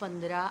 15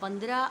15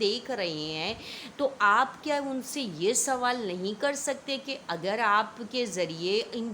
دیکھ رہے ہیں، تو آپ کیا ان سے یہ سوال نہیں کر سکتے کہ اگر آپ کے ذریعے ان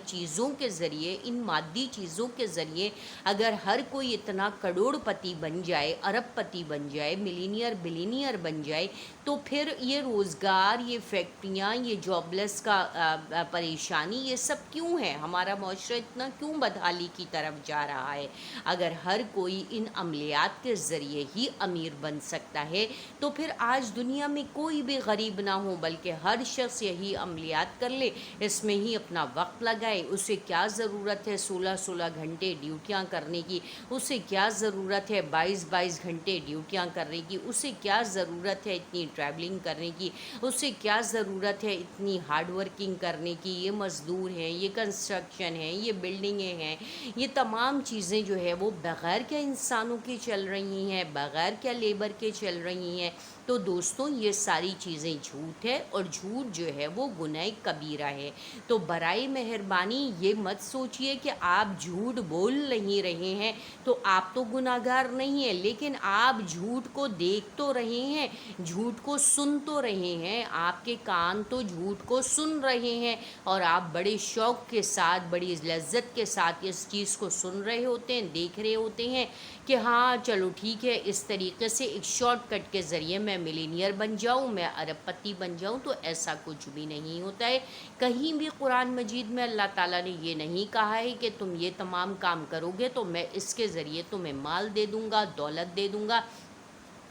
چیزوں کے ذریعے، ان مادی چیزوں کے ذریعے اگر ہر کوئی اتنا کروڑ پتی بن جائے، ارب پتی بن جائے، ملینئر بلینئر بن جائے، تو پھر یہ روزگار، یہ فیکٹریاں، یہ جاب لیس کا پریشانی، یہ سب کیوں ہے؟ ہمارا معاشرہ اتنا کیوں بدحالی کی طرف جا رہا ہے؟ اگر ہر کوئی ان عملیات کے ذریعے ہی امیر بن سکتا ہے تو پھر آج دنیا میں کوئی بھی غریب نہ ہو، بلکہ ہر شخص یہی عملیات کر لے، اس میں ہی اپنا وقت لگائے۔ اسے کیا ضرورت ہے 16 گھنٹے ڈیوٹیاں کرنے کی؟ اسے کیا ضرورت ہے 22 گھنٹے ڈیوٹیاں کرنے کی؟ اسے کیا ضرورت ہے اتنی ٹریولنگ کرنے کی؟ اسے کیا ضرورت ہے اتنی ہارڈ ورکنگ کرنے کی؟ یہ مزدور ہیں، یہ کنسٹرکشن ہیں، یہ بلڈنگیں ہیں، یہ تمام چیزیں جو ہے وہ بغیر کیا انسانوں کی چل رہی ہیں، بغیر کیا لیبر کے چل رہی ہیں؟ تو دوستوں یہ ساری چیزیں جھوٹ ہے، اور جھوٹ جو ہے وہ گناہ کبیرہ ہے۔ تو برائے مہربانی یہ مت سوچئے کہ آپ جھوٹ بول نہیں رہے ہیں تو آپ تو گناہ گار نہیں ہیں، لیکن آپ جھوٹ کو دیکھ تو رہے ہیں، جھوٹ کو سن تو رہے ہیں، آپ کے کان تو جھوٹ کو سن رہے ہیں، اور آپ بڑے شوق کے ساتھ، بڑی لذت کے ساتھ اس چیز کو سن رہے ہوتے ہیں، دیکھ رہے ہوتے ہیں کہ ہاں چلو ٹھیک ہے، اس طریقے سے ایک شارٹ کٹ کے ذریعے میں ملینئر بن جاؤں، میں ارب پتی بن جاؤں۔ تو ایسا کچھ بھی نہیں ہوتا ہے۔ کہیں بھی قرآن مجید میں اللہ تعالیٰ نے یہ نہیں کہا ہے کہ تم یہ تمام کام کرو گے تو میں اس کے ذریعے تمہیں مال دے دوں گا، دولت دے دوں گا،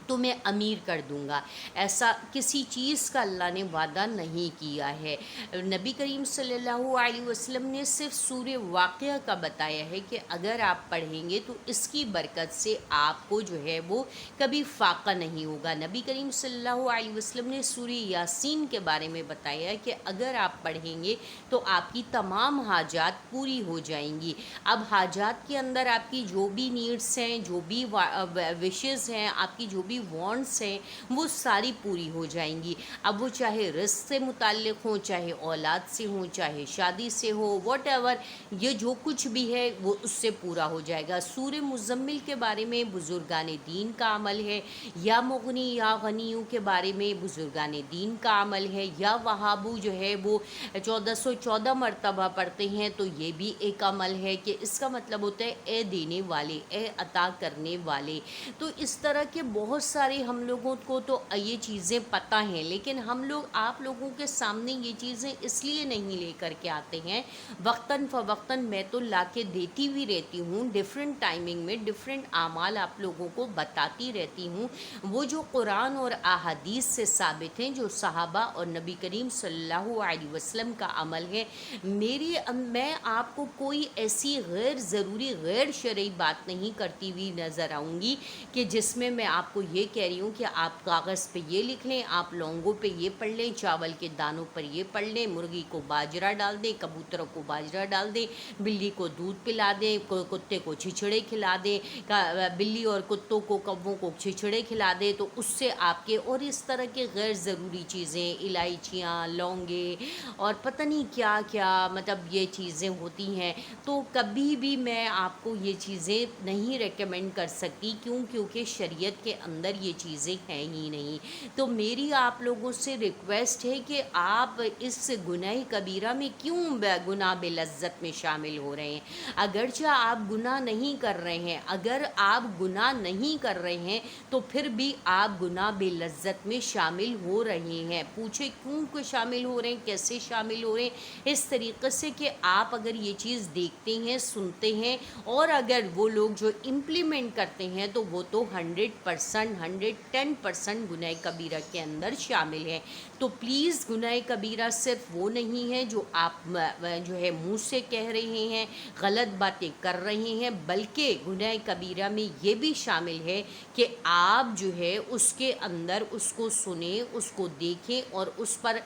تمہیں امیر کر دوں گا۔ ایسا کسی چیز کا اللہ نے وعدہ نہیں کیا ہے۔ نبی کریم صلی اللہ علیہ وسلم نے صرف سورہ واقعہ کا بتایا ہے کہ اگر آپ پڑھیں گے تو اس کی برکت سے آپ کو جو ہے وہ کبھی فاقہ نہیں ہوگا۔ نبی کریم صلی اللہ علیہ وسلم نے سورہ یاسین کے بارے میں بتایا ہے کہ اگر آپ پڑھیں گے تو آپ کی تمام حاجات پوری ہو جائیں گی۔ اب حاجات کے اندر آپ کی جو بھی نیڈس ہیں، جو بھی وشز ہیں، آپ کی جو بھی وانٹس ہیں، وہ ساری پوری ہو جائیں گی۔ اب وہ چاہے رزق سے متعلق ہوں، چاہے اولاد سے ہوں، چاہے شادی سے ہو، واٹ ایور، یہ جو کچھ بھی ہے وہ اس سے پورا ہو جائے گا۔ سورہ مزمل کے بارے میں بزرگان دین کا عمل ہے، یا مغنی یا غنیوں کے بارے میں بزرگان دین کا عمل ہے، یا وہابو جو ہے وہ 1414 مرتبہ پڑھتے ہیں، تو یہ بھی ایک عمل ہے کہ اس کا مطلب ہوتا ہے اے دینے والے، اے عطا کرنے والے۔ تو اس طرح کے بہت سارے ہم لوگوں کو تو یہ چیزیں پتہ ہیں، لیکن ہم لوگ آپ لوگوں کے سامنے یہ چیزیں اس لیے نہیں لے کر کے آتے ہیں۔ وقتاً فوقتاً میں تو لا کے دیتی بھی رہتی ہوں، ڈیفرنٹ ٹائمنگ میں ڈیفرنٹ اعمال آپ لوگوں کو بتاتی رہتی ہوں، وہ جو قرآن اور احادیث سے ثابت ہیں، جو صحابہ اور نبی کریم صلی اللہ علیہ وسلم کا عمل ہے۔ میں آپ کو کوئی ایسی غیر ضروری، غیر شرعی بات نہیں کرتی ہوئی نظر آؤں گی کہ جس میں میں آپ کو یہ کہہ رہی ہوں کہ آپ کاغذ پہ یہ لکھ لیں، آپ لونگوں پہ یہ پڑھ لیں، چاول کے دانوں پر یہ پڑھ لیں، مرغی کو باجرہ ڈال دیں، کبوتروں کو باجرہ ڈال دیں، بلی کو دودھ پلا دیں، کتے کو چھچڑے کھلا دیں، بلی اور کتوں کو، کووں کو چھچڑے کھلا دیں، تو اس سے آپ کے، اور اس طرح کے غیر ضروری چیزیں، الائچیاں، لونگے اور پتہ نہیں کیا کیا، مطلب یہ چیزیں ہوتی ہیں، تو کبھی بھی میں آپ کو یہ چیزیں نہیں ریکمینڈ کر سکتی، کیونکہ شریعت کے اندر یہ چیزیں ہیں ہی نہیں۔ تو میری آپ لوگوں سے ریکویسٹ ہے کہ آپ اس گناہ کبیرہ میں کیوں گناہ بے لذت میں شامل ہو رہے ہیں؟ اگرچہ آپ گناہ نہیں کر رہے ہیں، اگر آپ گناہ نہیں کر رہے ہیں تو پھر بھی آپ گناہ بے لذت میں شامل ہو رہے ہیں۔ پوچھے کیوں شامل ہو رہے ہیں، کیسے شامل ہو رہے ہیں؟ اس طریقے سے کہ آپ اگر یہ چیز دیکھتے ہیں، سنتے ہیں، اور اگر وہ لوگ جو امپلیمنٹ کرتے ہیں تو وہ تو 100%، 110% گناہ کبیرہ کے اندر شامل ہیں۔ تو پلیز گناہ کبیرہ صرف وہ نہیں ہے جو آپ جو ہے منہ سے کہہ رہے ہیں، غلط باتیں کر رہے ہیں، بلکہ گناہ کبیرہ میں یہ بھی شامل ہے کہ آپ جو ہے اس کے اندر اس کو سنیں، اس کو دیکھیں، اور اس پر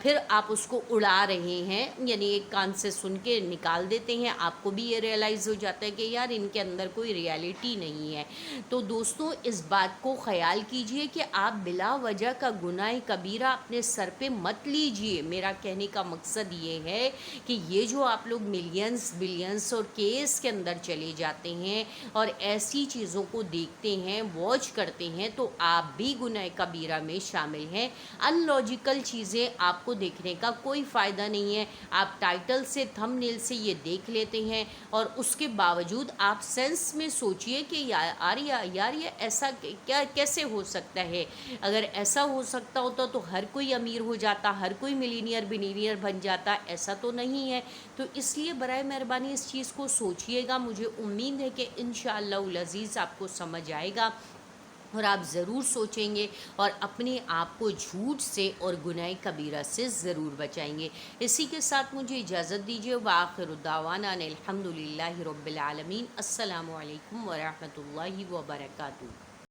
پھر آپ اس کو اڑا رہے ہیں، یعنی ایک کان سے سن کے نکال دیتے ہیں، آپ کو بھی یہ ریئلائز ہو جاتا ہے کہ یار ان کے اندر کوئی ریالٹی نہیں ہے۔ تو دوستوں اس بات کو خیال کیجئے کہ آپ بلا وجہ کا گناہ کبیرہ اپنے سر پہ مت لیجئے۔ میرا کہنے کا مقصد یہ ہے کہ یہ جو آپ لوگ ملینز بلینز اور کیس کے اندر چلے جاتے ہیں اور ایسی چیزوں کو دیکھتے ہیں، واچ کرتے ہیں، تو آپ بھی گناہ کبیرہ میں شامل ہیں۔ ان لاجیکل چیزیں آپ کو دیکھنے کا کوئی فائدہ نہیں ہے۔ آپ ٹائٹل سے، تھم نیل سے یہ دیکھ لیتے ہیں اور اس کے باوجود آپ سینس میں سوچئے کہ یار یہ ایسا کیا کیسے ہو سکتا ہے؟ اگر ایسا ہو سکتا ہوتا تو ہر کوئی امیر ہو جاتا، ہر کوئی ملینئر بلینئر بن جاتا، ایسا تو نہیں ہے۔ تو اس لیے برائے مہربانی اس چیز کو سوچئے گا۔ مجھے امید ہے کہ انشاءاللہ العزیز آپ کو سمجھ آئے گا اور آپ ضرور سوچیں گے اور اپنے آپ کو جھوٹ سے اور گناہ کبیرہ سے ضرور بچائیں گے۔ اسی کے ساتھ مجھے اجازت دیجیے۔ وآخر دعوانا ان الحمدللہ رب العالمین۔ السلام علیکم ورحمۃ اللہ وبرکاتہ۔